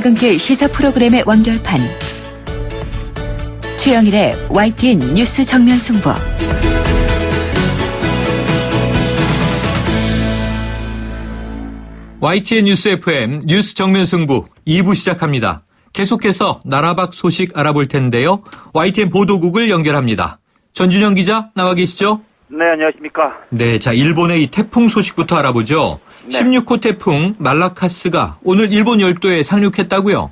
퇴근길 시사 프로그램의 완결판. 최영일의 YTN 뉴스 정면 승부. YTN 뉴스 FM 뉴스 정면 승부 2부 시작합니다. 계속해서 나라 밖 소식 알아볼 텐데요. YTN 보도국을 연결합니다. 전준영 기자 나와 계시죠? 네, 안녕하십니까. 네, 자, 일본의 이 태풍 소식부터 알아보죠. 네. 16호 태풍 말라카스가 오늘 일본 열도에 상륙했다고요?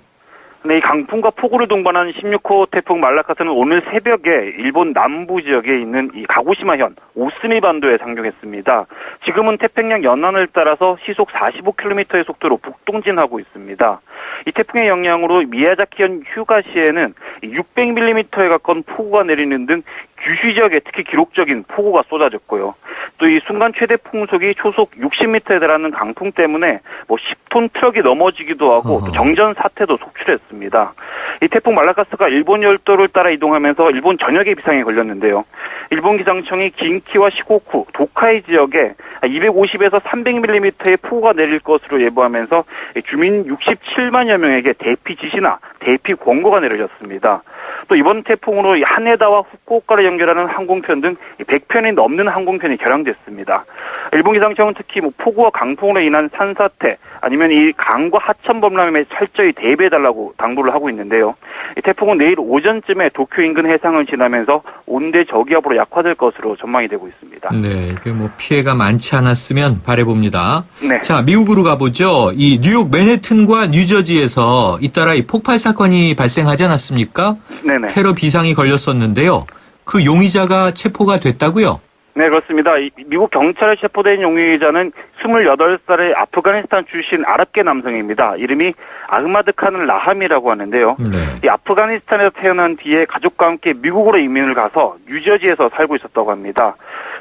네, 이 강풍과 폭우를 동반한 16호 태풍 말라카스는 오늘 새벽에 일본 남부 지역에 있는 이 가고시마현 오스미 반도에 상륙했습니다. 지금은 태평양 연안을 따라서 시속 45km의 속도로 북동진하고 있습니다. 이 태풍의 영향으로 미야자키현 휴가시에는 600mm에 가까운 폭우가 내리는 등 규슈 지역에 특히 기록적인 폭우가 쏟아졌고요. 또 이 순간 최대 풍속이 초속 60m에 달하는 강풍 때문에 10톤 트럭이 넘어지기도 하고 또 정전 사태도 속출했습니다. 이 태풍 말라카스가 일본 열도를 따라 이동하면서 일본 전역에 비상에 걸렸는데요. 일본 기상청이 긴키와 시고쿠, 도카이 지역에 250에서 300mm의 폭우가 내릴 것으로 예보하면서 주민 67만여 명에게 대피 지시나 대피 권고가 내려졌습니다. 또 이번 태풍으로 하네다와 후쿠오카를 연결하는 항공편 등 100편이 넘는 항공편이 결항됐습니다. 일본 기상청은 특히 폭우와 강풍으로 인한 산사태 아니면 이 강과 하천 범람에 철저히 대비해달라고 당부를 하고 있는데요. 이 태풍은 내일 오전쯤에 도쿄 인근 해상을 지나면서 온대 저기압으로 약화될 것으로 전망이 되고 있습니다. 네, 피해가 많지 않았으면 바라봅니다. 네. 자, 미국으로 가보죠. 이 뉴욕 맨해튼과 뉴저지에서 잇따라 이 폭발 사건이 발생하지 않았습니까? 네네. 테러 비상이 걸렸었는데요. 그 용의자가 체포가 됐다고요? 네, 그렇습니다. 미국 경찰에 체포된 용의자는 28살의 아프가니스탄 출신 아랍계 남성입니다. 이름이 아흐마드 칸 라함이라고 하는데요. 네. 이 아프가니스탄에서 태어난 뒤에 가족과 함께 미국으로 이민을 가서 뉴저지에서 살고 있었다고 합니다.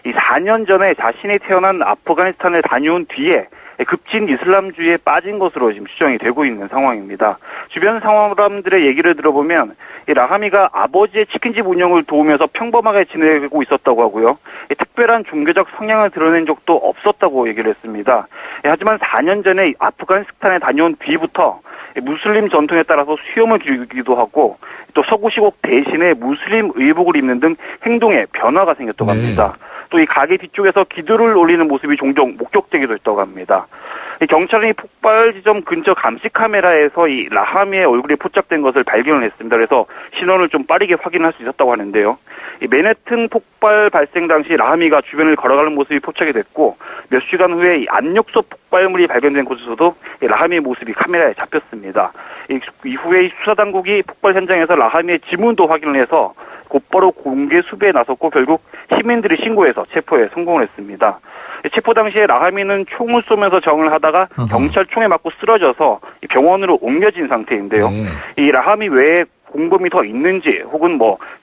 이 4년 전에 자신이 태어난 아프가니스탄에 다녀온 뒤에 급진 이슬람주의에 빠진 것으로 지금 추정이 되고 있는 상황입니다. 주변 사람들의 얘기를 들어보면 이 라하미가 아버지의 치킨집 운영을 도우면서 평범하게 지내고 있었다고 하고요. 특별한 종교적 성향을 드러낸 적도 없었다고 얘기를 했습니다. 하지만 4년 전에 아프가니스탄에 다녀온 뒤부터 무슬림 전통에 따라서 수염을 기르기도 하고 또 서구 시국 대신에 무슬림 의복을 입는 등 행동에 변화가 생겼다고 합니다. 또 이 가게 뒤쪽에서 기도를 올리는 모습이 종종 목격되기도 했다고 합니다. 이 경찰은 이 폭발 지점 근처 감시 카메라에서 이 라하미의 얼굴이 포착된 것을 발견을 했습니다. 그래서 신원을 좀 빠르게 확인할 수 있었다고 하는데요. 이 맨해튼 폭발 발생 당시 라하미가 주변을 걸어가는 모습이 포착이 됐고 몇 시간 후에 이 압력솥 폭발물이 발견된 곳에서도 이 라하미의 모습이 카메라에 잡혔습니다. 이후에 수사 당국이 폭발 현장에서 라하미의 지문도 확인을 해서 곧바로 공개 수배에 나섰고 결국 시민들이 신고해서 체포에 성공을 했습니다. 체포 당시에 라하미는 총을 쏘면서 정을 하다가 경찰 총에 맞고 쓰러져서 병원으로 옮겨진 상태인데요. 이 라하미 외에 공범이 더 있는지 혹은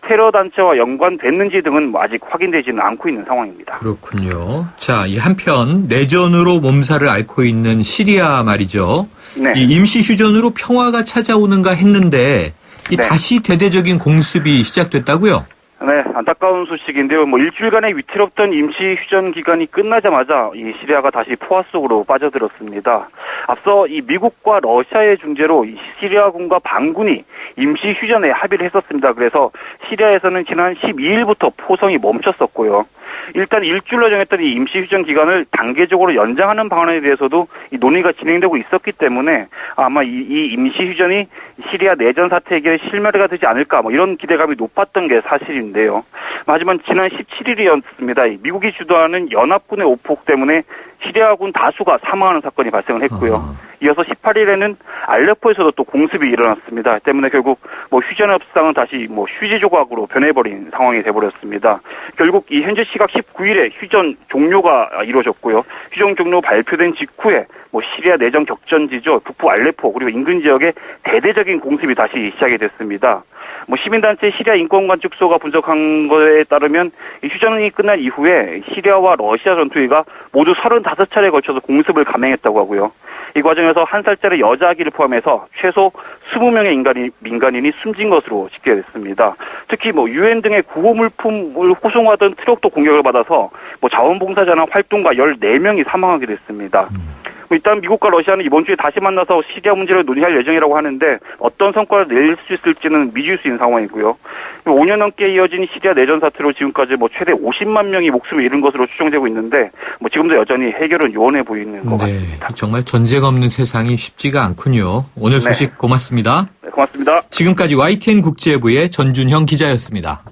테러 단체와 연관됐는지 등은 아직 확인되지는 않고 있는 상황입니다. 그렇군요. 자, 이 한편 내전으로 몸살을 앓고 있는 시리아 말이죠. 네. 이 임시 휴전으로 평화가 찾아오는가 했는데 네. 다시 대대적인 공습이 시작됐다고요? 네, 안타까운 소식인데요. 일주일간의 위태롭던 임시 휴전 기간이 끝나자마자 이 시리아가 다시 포화 속으로 빠져들었습니다. 앞서 이 미국과 러시아의 중재로 이 시리아군과 반군이 임시 휴전에 합의를 했었습니다. 그래서 시리아에서는 지난 12일부터 포성이 멈췄었고요. 일단 일주일로 정했던 이 임시 휴전 기간을 단계적으로 연장하는 방안에 대해서도 이 논의가 진행되고 있었기 때문에 아마 이 임시 휴전이 시리아 내전 사태 해결에 실마리가 되지 않을까 이런 기대감이 높았던 게 사실인데요. 하지만 지난 17일이었습니다. 미국이 주도하는 연합군의 오폭 때문에 시리아군 다수가 사망하는 사건이 발생을 했고요. 이어서 18일에는 알레포에서도 또 공습이 일어났습니다. 때문에 결국 휴전 협상은 다시 휴지 조각으로 변해버린 상황이 돼버렸습니다. 결국 이 현재 시각 19일에 휴전 종료가 이루어졌고요. 휴전 종료 발표된 직후에 시리아 내전 격전지죠. 북부 알레포 그리고 인근 지역에 대대적인 공습이 다시 시작이 됐습니다. 시민단체 시리아 인권관측소가 분석한 것에 따르면 휴전이 끝난 이후에 시리아와 러시아 전투기가 모두 35차례에 걸쳐서 공습을 감행했다고 하고요. 이 과정에서 1살짜리 여자 아기를 포함해서 최소 20명의 민간인이 숨진 것으로 집계됐습니다. 특히 유엔 등의 구호물품을 호송하던 트럭도 공격을 받아서 자원봉사자나 활동가 14명이 사망하게 됐습니다. 일단 미국과 러시아는 이번 주에 다시 만나서 시리아 문제를 논의할 예정이라고 하는데 어떤 성과를 낼 수 있을지는 미지수인 상황이고요. 5년 넘게 이어진 시리아 내전 사태로 지금까지 최대 50만 명이 목숨을 잃은 것으로 추정되고 있는데 지금도 여전히 해결은 요원해 보이는 것 같습니다. 정말 전쟁 없는 세상이 쉽지가 않군요. 오늘 소식 고맙습니다. 네, 고맙습니다. 지금까지 YTN 국제부의 전준형 기자였습니다.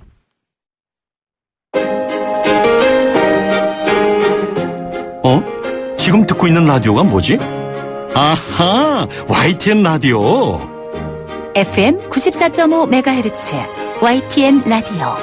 지금 듣고 있는 라디오가 뭐지? 아하, YTN 라디오. FM 94.5MHz YTN 라디오.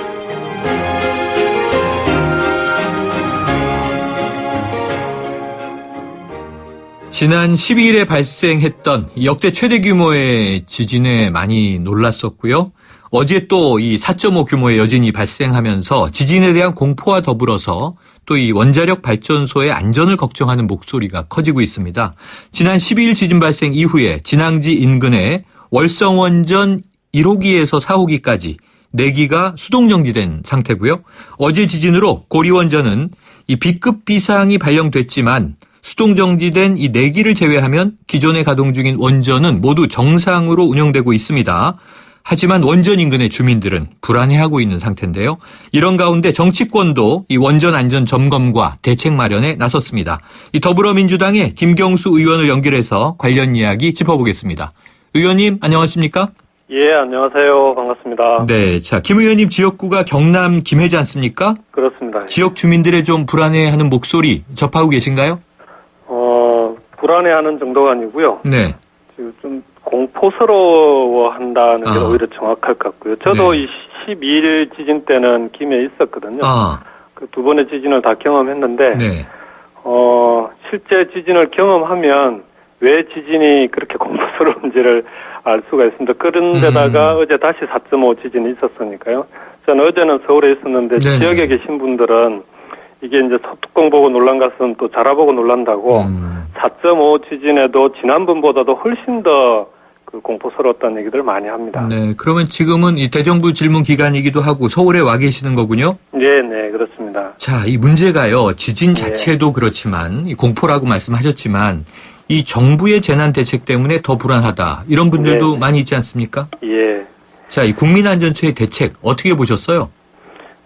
지난 12일에 발생했던 역대 최대 규모의 지진에 많이 놀랐었고요. 어제 또 이 4.5 규모의 여진이 발생하면서 지진에 대한 공포와 더불어서 또 이 원자력 발전소의 안전을 걱정하는 목소리가 커지고 있습니다. 지난 12일 지진 발생 이후에 진앙지 인근에 월성원전 1호기에서 4호기까지 4기가 수동정지된 상태고요. 어제 지진으로 고리원전은 이 B급 비상이 발령됐지만 수동정지된 이 4기를 제외하면 기존에 가동 중인 원전은 모두 정상으로 운영되고 있습니다. 하지만 원전 인근의 주민들은 불안해하고 있는 상태인데요. 이런 가운데 정치권도 이 원전 안전 점검과 대책 마련에 나섰습니다. 이 더불어민주당의 김경수 의원을 연결해서 관련 이야기 짚어보겠습니다. 의원님 안녕하십니까? 예, 안녕하세요. 반갑습니다. 네, 자, 김 의원님 지역구가 경남 김해지 않습니까? 그렇습니다. 지역 주민들의 좀 불안해하는 목소리 접하고 계신가요? 불안해하는 정도가 아니고요. 네. 지금 좀 공포스러워한다는 게 오히려 정확할 것 같고요. 저도 이 12일 지진 때는 김해에 있었거든요. 그 두 번의 지진을 다 경험했는데, 실제 지진을 경험하면 왜 지진이 그렇게 공포스러운지를 알 수가 있습니다. 그런데다가 어제 다시 4.5 지진이 있었으니까요. 저는 어제는 서울에 있었는데 지역에 계신 분들은 이게 이제 소뚜껑 보고 놀란 것은 또 자라보고 놀란다고 4.5 지진에도 지난번보다도 훨씬 더 그 공포스러웠다는 얘기들 많이 합니다. 네, 그러면 지금은 이 대정부 질문 기간이기도 하고 서울에 와 계시는 거군요? 네, 네, 그렇습니다. 자, 이 문제가요. 지진 자체도 그렇지만 이 공포라고 말씀하셨지만 이 정부의 재난 대책 때문에 더 불안하다. 이런 분들도 많이 있지 않습니까? 예. 자, 이 국민안전처의 대책 어떻게 보셨어요?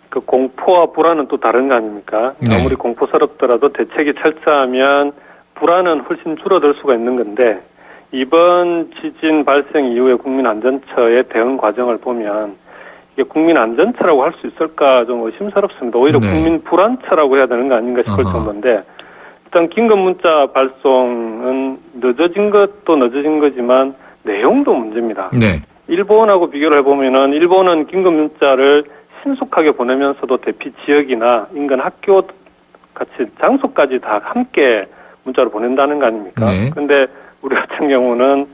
그 공포와 불안은 또 다른 거 아닙니까? 아무리 공포스럽더라도 대책이 철저하면 불안은 훨씬 줄어들 수가 있는 건데 이번 지진 발생 이후에 국민안전처의 대응 과정을 보면 이게 국민안전처라고 할 수 있을까 좀 의심스럽습니다. 오히려 국민불안처라고 해야 되는 거 아닌가 싶을 정도인데 일단 긴급 문자 발송은 늦어진 것도 늦어진 거지만 내용도 문제입니다. 네. 일본하고 비교를 해보면은 일본은 긴급 문자를 신속하게 보내면서도 대피 지역이나 인근 학교 같이 장소까지 다 함께 문자로 보낸다는 거 아닙니까? 근데 우리 같은 경우는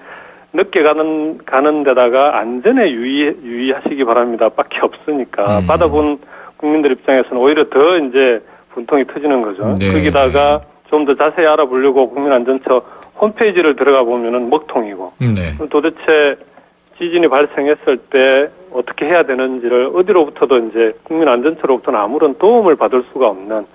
늦게 가는 데다가 안전에 유의하시기 바랍니다. 밖에 없으니까. 받아본 국민들 입장에서는 오히려 더 이제 분통이 터지는 거죠. 거기다가 좀 더 자세히 알아보려고 국민안전처 홈페이지를 들어가 보면은 먹통이고. 도대체 지진이 발생했을 때 어떻게 해야 되는지를 어디로부터도 이제 국민안전처로부터는 아무런 도움을 받을 수가 없는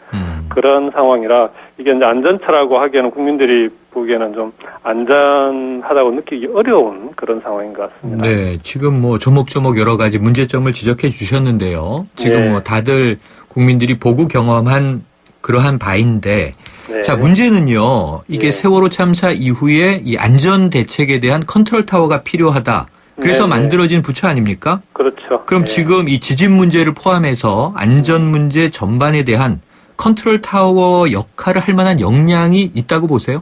그런 상황이라 이게 이제 안전처라고 하기에는 국민들이 보기에는 좀 안전하다고 느끼기 어려운 그런 상황인 것 같습니다. 네, 지금 뭐 조목조목 여러 가지 문제점을 지적해 주셨는데요. 지금 뭐 다들 국민들이 보고 경험한 그러한 바인데 자, 문제는요. 이게 세월호 참사 이후에 이 안전 대책에 대한 컨트롤 타워가 필요하다. 그래서 만들어진 부처 아닙니까? 그렇죠. 그럼 지금 이 지진 문제를 포함해서 안전 문제 전반에 대한 컨트롤 타워 역할을 할 만한 역량이 있다고 보세요?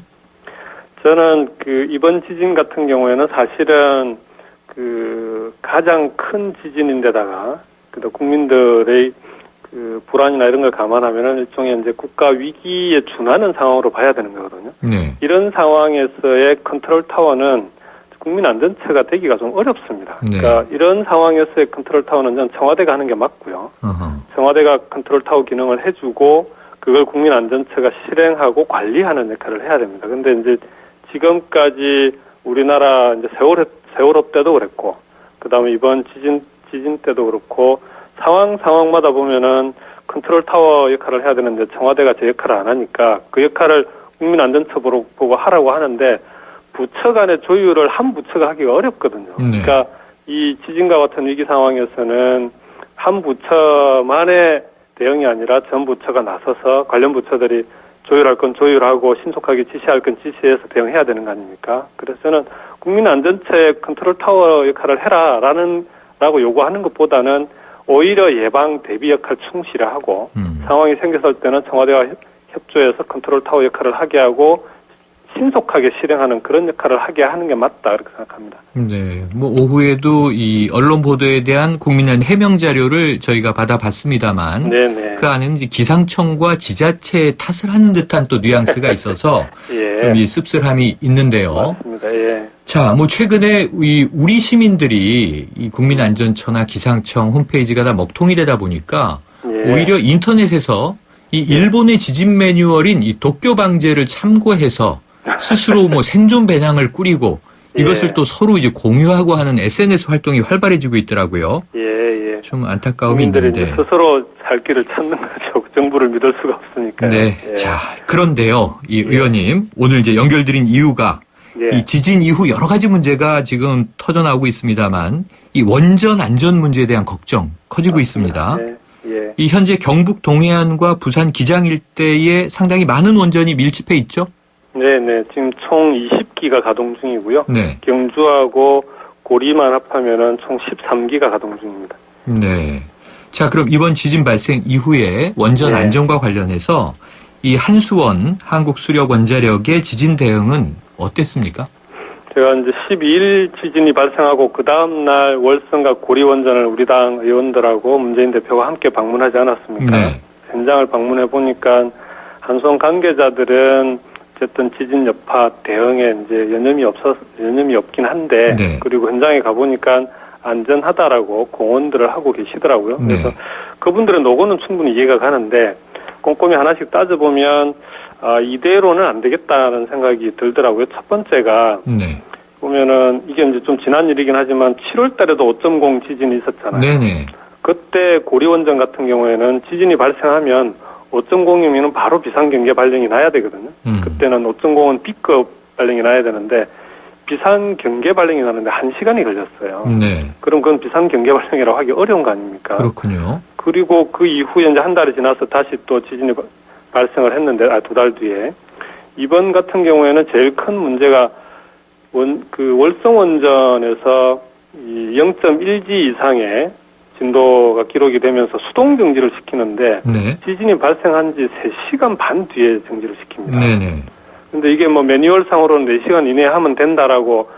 저는 그 이번 지진 같은 경우에는 사실은 그 가장 큰 지진인데다가 그다음 국민들의 그 불안이나 이런 걸 감안하면은 일종의 이제 국가 위기에 준하는 상황으로 봐야 되는 거거든요. 이런 상황에서의 컨트롤 타워는 국민안전처가 되기가 좀 어렵습니다. 그러니까 이런 상황에서의 컨트롤 타워는 전 청와대가 하는 게 맞고요. 청와대가 컨트롤 타워 기능을 해주고 그걸 국민안전처가 실행하고 관리하는 역할을 해야 됩니다. 근데 이제 지금까지 우리나라 이제 세월호 때도 그랬고, 그 다음에 이번 지진 때도 그렇고 상황마다 보면은 컨트롤 타워 역할을 해야 되는데 청와대가 제 역할을 안 하니까 그 역할을 국민안전처 보고 하라고 하는데 부처 간의 조율을 한 부처가 하기가 어렵거든요. 네. 그러니까 이 지진과 같은 위기 상황에서는 한 부처만의 대응이 아니라 전 부처가 나서서 관련 부처들이 조율할 건 조율하고 신속하게 지시할 건 지시해서 대응해야 되는 거 아닙니까? 그래서 저는 국민안전처의 컨트롤 타워 역할을 라고 요구하는 것보다는 오히려 예방 대비 역할 충실히 하고 상황이 생겼을 때는 청와대와 협조해서 컨트롤 타워 역할을 하게 하고 신속하게 실행하는 그런 역할을 하게 하는 게 맞다 그렇게 생각합니다. 네, 뭐 오후에도 이 언론 보도에 대한 국민안 해명 자료를 저희가 받아봤습니다만, 네네. 그 안에는 이제 기상청과 지자체에 탓을 하는 듯한 또 뉘앙스가 있어서 예. 좀 이 씁쓸함이 있는데요. 맞습니다. 예. 자, 뭐 최근에 우리 시민들이 이 국민안전처나 기상청 홈페이지가 다 먹통이 되다 보니까 예. 오히려 인터넷에서 이 일본의 지진 매뉴얼인 이 도쿄 방제를 참고해서 스스로 뭐 생존 배낭을 꾸리고 이것을 예. 또 서로 이제 공유하고 하는 SNS 활동이 활발해지고 있더라고요. 예. 좀 안타까움이 국민들이 있는데. 이제 스스로 살 길을 찾는 거죠. 정부를 믿을 수가 없으니까요. 네. 예. 자, 그런데요. 이 의원님, 오늘 이제 연결드린 이유가 예. 이 지진 이후 여러 가지 문제가 지금 터져나오고 있습니다만 이 원전 안전 문제에 대한 걱정 커지고 있습니다. 예. 이 현재 경북 동해안과 부산 기장 일대에 상당히 많은 원전이 밀집해 있죠? 네네. 지금 총 20기가 가동 중이고요. 네. 경주하고 고리만 합하면은 총 13기가 가동 중입니다. 네. 자, 그럼 이번 지진 발생 이후에 원전 네. 안전과 관련해서 이 한수원 한국수력원자력의 지진 대응은 어땠습니까? 제가 이제 12일 지진이 발생하고 그 다음날 월성과 고리 원전을 우리 당 의원들하고 문재인 대표가 함께 방문하지 않았습니까? 네. 현장을 방문해 보니까 한수원 관계자들은 어쨌든 지진 여파 대응에 이제 여념이 없긴 한데, 네. 그리고 현장에 가보니까 안전하다라고 공언들을 하고 계시더라고요. 네. 그래서 그분들의 노고는 충분히 이해가 가는데, 꼼꼼히 하나씩 따져보면, 이대로는 안 되겠다는 생각이 들더라고요. 첫 번째가, 네. 보면은, 이게 이제 좀 지난 일이긴 하지만, 7월 달에도 5.0 지진이 있었잖아요. 네네. 그때 고리원전 같은 경우에는 지진이 발생하면 5.0이면 바로 비상경계 발령이 나야 되거든요. 그때는 5.0은 B급 발령이 나야 되는데 비상경계 발령이 나는데 1시간이 걸렸어요. 네. 그럼 그건 비상경계 발령이라고 하기 어려운 거 아닙니까? 그렇군요. 그리고 그 이후에 이제 한 달이 지나서 다시 또 지진이 발생을 했는데 2달 뒤에 이번 같은 경우에는 제일 큰 문제가 월성 원전에서 이 0.1G 이상의 진도가 기록이 되면서 수동 정지를 시키는데 네. 지진이 발생한 지 3시간 반 뒤에 정지를 시킵니다. 네네. 근데 이게 뭐 매뉴얼상으로는 4시간 이내에 하면 된다라고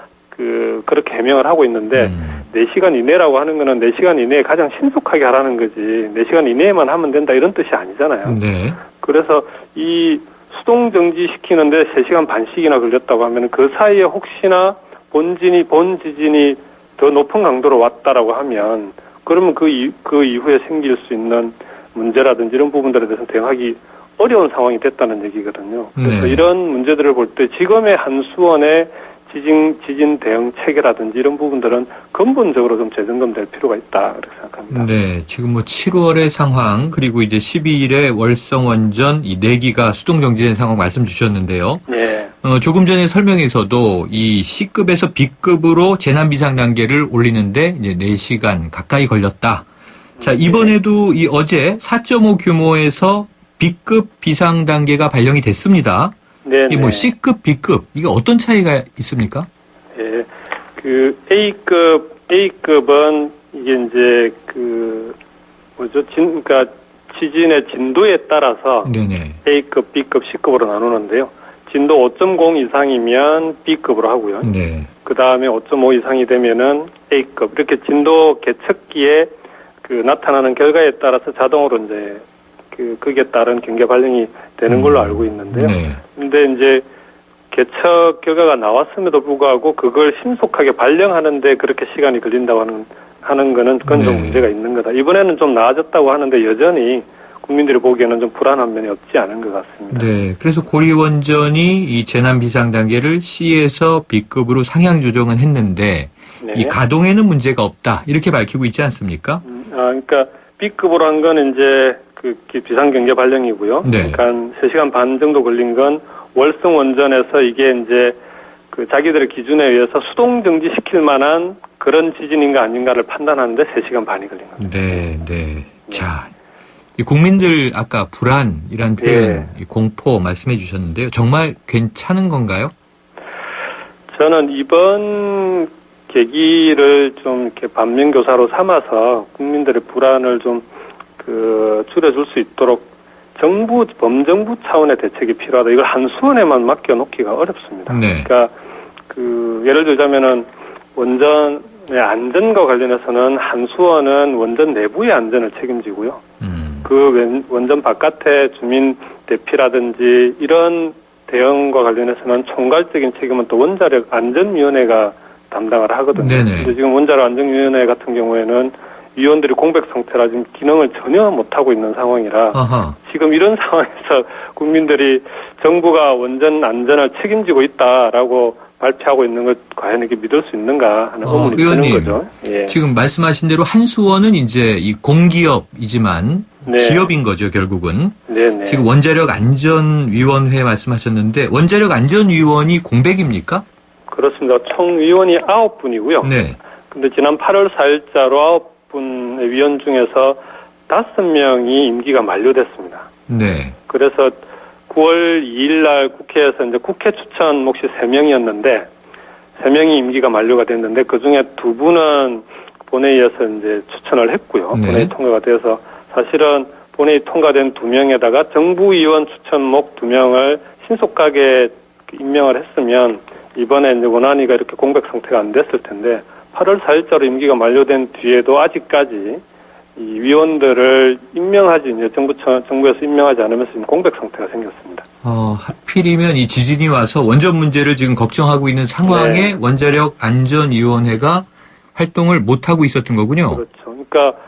그렇게 해명을 하고 있는데 4시간 이내라고 하는 거는 4시간 이내에 가장 신속하게 하라는 거지 4시간 이내에만 하면 된다 이런 뜻이 아니잖아요. 네. 그래서 이 수동 정지 시키는데 3시간 반씩이나 걸렸다고 하면 그 사이에 혹시나 본 지진이 더 높은 강도로 왔다라고 하면 그러면 그 이후에 생길 수 있는 문제라든지 이런 부분들에 대해서 대응하기 어려운 상황이 됐다는 얘기거든요. 그래서 네. 이런 문제들을 볼 때 지금의 한수원의 지진 대응 체계라든지 이런 부분들은 근본적으로 좀 재점검될 필요가 있다 그렇게 생각합니다. 네. 지금 뭐 7월의 상황 그리고 이제 12일에 월성 원전 이 4기가 수동 정지된 상황 말씀 주셨는데요. 네. 조금 전에 설명에서도 이 C급에서 B급으로 재난 비상 단계를 올리는데 이제 4시간 가까이 걸렸다. 자, 이번에도 이 어제 4.5 규모에서 B급 비상 단계가 발령이 됐습니다. 네. 이 뭐 C급, B급 이게 어떤 차이가 있습니까? 예. 그 A급은 이게 이제 그러니까 지진의 진도에 따라서 네네. A급, B급, C급으로 나누는데요. 진도 5.0 이상이면 B급으로 하고요. 네. 그 다음에 5.5 이상이 되면은 A급. 이렇게 진도 계측기에 나타나는 결과에 따라서 자동으로 이제 그게 따른 경계 발령이 되는 걸로 알고 있는데요. 네. 근데 이제 개척 결과가 나왔음에도 불구하고 그걸 신속하게 발령하는데 그렇게 시간이 걸린다고 하는 거는 그건 좀 네. 문제가 있는 거다. 이번에는 좀 나아졌다고 하는데 여전히 국민들이 보기에는 좀 불안한 면이 없지 않은 것 같습니다. 네. 그래서 고리원전이 이 재난 비상 단계를 C에서 B급으로 상향 조정은 했는데 네. 이 가동에는 문제가 없다. 이렇게 밝히고 있지 않습니까? 그러니까 B급으로 한 건 이제 비상경계 발령이고요. 네. 그러니까 3시간 반 정도 걸린 건 월성 원전에서 이게 이제 그 자기들의 기준에 의해서 수동 정지시킬 만한 그런 지진인가 아닌가를 판단하는데 3시간 반이 걸린 겁니다. 네, 네. 자, 이 국민들 아까 불안이란 표현, 이 공포 말씀해 주셨는데요. 정말 괜찮은 건가요? 저는 이번 계기를 좀 이렇게 반면교사로 삼아서 국민들의 불안을 좀 줄여줄 수 있도록 범정부 차원의 대책이 필요하다. 이걸 한수원에만 맡겨놓기가 어렵습니다. 네. 그러니까 예를 들자면은 원전의 안전과 관련해서는 한수원은 원전 내부의 안전을 책임지고요. 그 원전 바깥의 주민 대피라든지 이런 대응과 관련해서는 총괄적인 책임은 또 원자력 안전위원회가 담당을 하거든요. 네네. 근데 지금 원자력 안전위원회 같은 경우에는 위원들이 공백 상태라 지금 기능을 전혀 못하고 있는 상황이라 아하. 지금 이런 상황에서 국민들이 정부가 원전 안전을 책임지고 있다라고 발표하고 있는 걸 과연 이렇게 믿을 수 있는가 하는 의문이 드는 의원님, 거죠. 예. 지금 말씀하신 대로 한수원은 이제 이 공기업이지만 네. 기업인 거죠, 결국은. 네네. 지금 원자력 안전위원회 말씀하셨는데 원자력 안전위원이 공백입니까? 그렇습니다. 총 위원이 9분이고요. 네. 근데 지난 8월 4일자로 9분의 위원 중에서 5명이 임기가 만료됐습니다. 네. 그래서 9월 2일 날 국회에서 이제 국회 추천 몫이 3명이었는데 3명이 임기가 만료가 됐는데 그중에 2분은 본회의에서 이제 추천을 했고요. 네. 본회의 통과가 돼서 사실은 본회의 통과된 2명에다가 정부위원 추천목 2명을 신속하게 임명을 했으면 이번에 이제 원안위가 이렇게 공백 상태가 안 됐을 텐데 8월 4일자로 임기가 만료된 뒤에도 아직까지 이 위원들을 임명하지 이제 정부에서 임명하지 않으면서 지금 공백 상태가 생겼습니다. 하필이면 이 지진이 와서 원전 문제를 지금 걱정하고 있는 상황에 네. 원자력 안전위원회가 활동을 못 하고 있었던 거군요. 그렇죠. 그러니까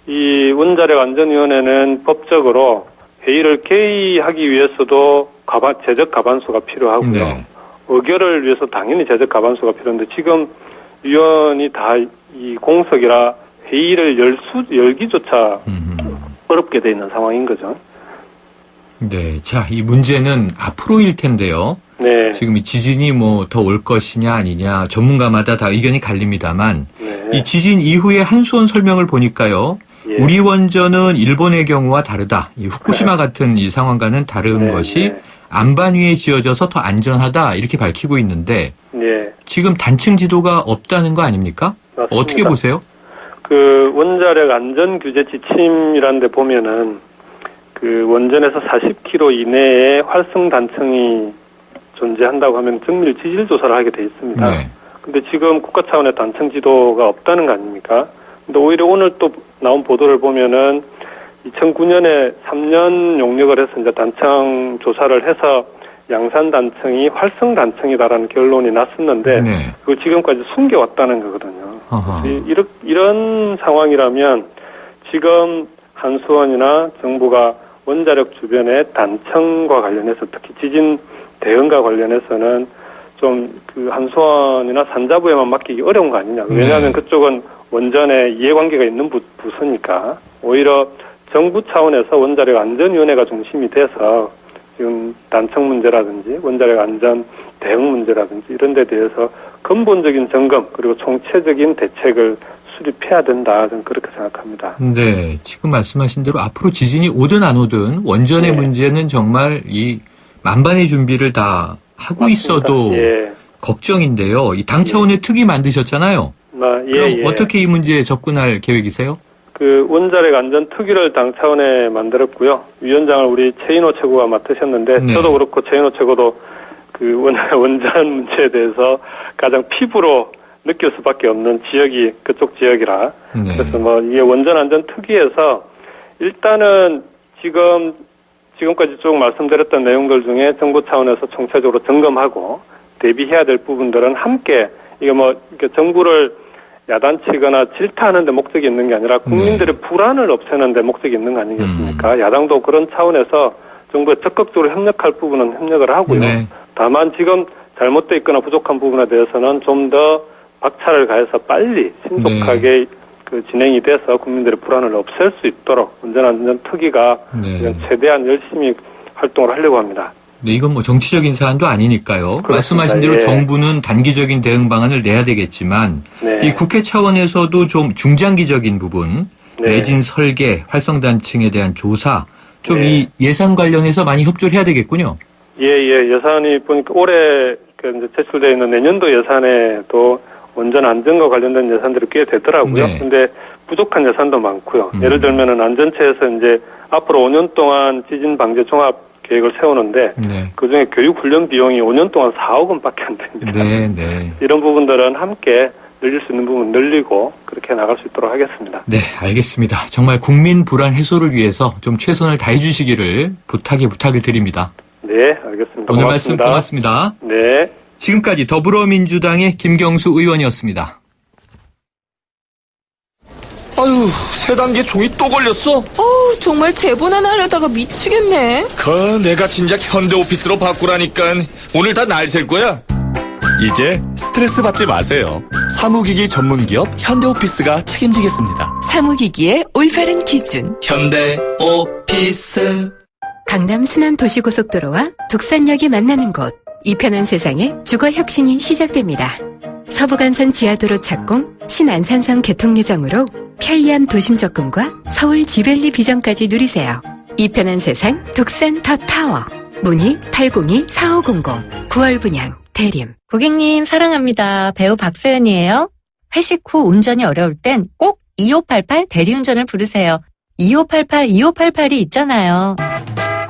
이 원자력 안전위원회는 법적으로 회의를 개의하기 위해서도 제적 가반수가 필요하고요. 네. 의결을 위해서 당연히 제적 가반수가 필요한데 지금 위원이 다 이 공석이라 회의를 열기조차 어렵게 돼 있는 상황인 거죠. 네. 자, 이 문제는 앞으로일 텐데요. 네. 지금 이 지진이 뭐 더 올 것이냐 아니냐 전문가마다 다 의견이 갈립니다만 네. 이 지진 이후에 한수원 설명을 보니까요. 예. 우리 원전은 일본의 경우와 다르다. 이 후쿠시마 같은 이 상황과는 다른 네, 것이 네. 안반 위에 지어져서 더 안전하다 이렇게 밝히고 있는데 네. 지금 단층 지도가 없다는 거 아닙니까? 맞습니다. 어떻게 보세요? 그 원자력 안전 규제 지침이라는 데 보면은 그 원전에서 40km 이내에 활성 단층이 존재한다고 하면 정밀 지질 조사를 하게 돼 있습니다. 네. 근데 지금 국가 차원의 단층 지도가 없다는 거 아닙니까? 근데 오히려 오늘 또 나온 보도를 보면은 2009년에 3년 용역을 해서 이제 단층 조사를 해서 양산 단층이 활성 단층이다라는 결론이 났었는데 네. 그걸 지금까지 숨겨왔다는 거거든요. 아하. 이런 상황이라면 지금 한수원이나 정부가 원자력 주변의 단층과 관련해서 특히 지진 대응과 관련해서는 좀 그 한수원이나 산자부에만 맡기기 어려운 거 아니냐. 왜냐하면 네. 그쪽은 원전에 이해관계가 있는 부서니까 오히려 정부 차원에서 원자력 안전위원회가 중심이 돼서 지금 단층 문제라든지 원자력 안전 대응 문제라든지 이런 데 대해서 근본적인 점검 그리고 총체적인 대책을 수립해야 된다. 저는 그렇게 생각합니다. 네, 지금 말씀하신 대로 앞으로 지진이 오든 안 오든 원전의 네. 문제는 정말 이 만반의 준비를 다 하고 맞습니다. 있어도 예. 걱정인데요. 이 당 차원의 특위 만드셨잖아요. 예, 그럼 예. 어떻게 이 문제에 접근할 계획이세요? 그 원자력 안전 특위를 당 차원에 만들었고요. 위원장을 우리 최인호 최고가 맡으셨는데 네. 저도 그렇고 최인호 최고도 그 원전 문제에 대해서 가장 피부로 느낄 수밖에 없는 지역이 그쪽 지역이라. 네. 그래서 뭐 이게 원전 안전 특위에서 일단은 지금까지 쭉 말씀드렸던 내용들 중에 정부 차원에서 총체적으로 점검하고 대비해야 될 부분들은 함께 이게 뭐 이렇게 정부를 야단치거나 질타하는 데 목적이 있는 게 아니라 국민들의 불안을 없애는 데 목적이 있는 거 아니겠습니까? 야당도 그런 차원에서 정부에 적극적으로 협력할 부분은 협력을 하고요. 네. 다만 지금 잘못되어 있거나 부족한 부분에 대해서는 좀 더 박차를 가해서 빨리 신속하게 그 진행이 돼서 국민들의 불안을 없앨 수 있도록 원전안전 특위가 네. 최대한 열심히 활동을 하려고 합니다. 네, 이건 뭐 정치적인 사안도 아니니까요. 그렇습니다. 말씀하신 대로 예. 정부는 단기적인 대응 방안을 내야 되겠지만 네. 이 국회 차원에서도 좀 중장기적인 부분, 네. 내진 설계, 활성단층에 대한 조사, 좀 네. 이 예산 관련해서 많이 협조를 해야 되겠군요. 예산이 보니까 올해 이제 제출되어 있는 내년도 예산에도 원전 안전과 관련된 예산들이 꽤 되더라고요. 네. 근데 부족한 예산도 많고요. 예를 들면은 안전처에서 이제 앞으로 5년 동안 지진 방제 종합 계획을 세우는데 네. 그중에 교육 훈련 비용이 5년 동안 4억 원밖에 안 됩니다. 네, 네. 이런 부분들은 함께 늘릴 수 있는 부분 늘리고 그렇게 나갈 수 있도록 하겠습니다. 네, 알겠습니다. 정말 국민 불안 해소를 위해서 좀 최선을 다해 주시기를 부탁을 드립니다. 네, 알겠습니다. 오늘 고맙습니다. 말씀 고맙습니다. 네. 지금까지 더불어민주당의 김경수 의원이었습니다. 아유, 세 단계 종이 또 걸렸어? 정말 제보나 하려다가 미치겠네. 내가 진작 현대오피스로 바꾸라니까. 오늘 다 날 셀 거야. 이제 스트레스 받지 마세요. 사무기기 전문기업 현대오피스가 책임지겠습니다. 사무기기의 올바른 기준. 현대오피스. 강남 순환도시고속도로와 독산역이 만나는 곳, 이 편한 세상에 주거혁신이 시작됩니다. 서부간선 지하도로 착공, 신안산선 개통 예정으로 편리한 도심 접근과 서울 지벨리 비전까지 누리세요. 이 편한 세상 독산 더 타워. 문의 802-4500 9월 분양 대림. 고객님 사랑합니다. 배우 박서연이에요. 회식 후 운전이 어려울 땐 꼭 2588 대리운전을 부르세요. 2588 있잖아요.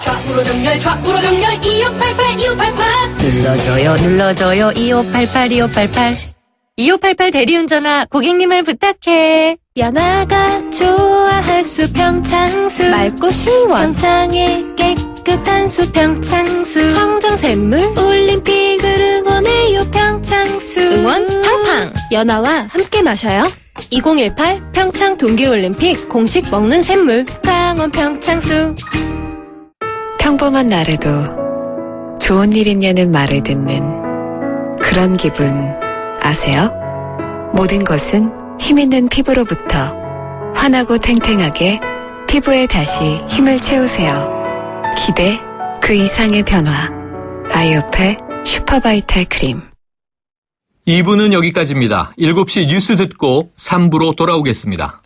좌우로 정렬 2588. 눌러줘요 2588. 2588 대리운전아 고객님을 부탁해. 연아가 좋아할 수 평창수. 맑고 시원 평창의 깨끗한 수 평창수. 청정샘물 올림픽을 응원해요 평창수. 응원 팡팡. 연아와 함께 마셔요. 2018 평창 동계올림픽 공식 먹는 샘물 강원 평창수. 평범한 날에도 좋은 일 있냐는 말을 듣는 그런 기분 아세요? 모든 것은 힘있는 피부로부터. 환하고 탱탱하게 피부에 다시 힘을 채우세요. 기대 그 이상의 변화. 아이오페 슈퍼바이탈 크림. 2부는 여기까지입니다. 7시 뉴스 듣고 3부로 돌아오겠습니다.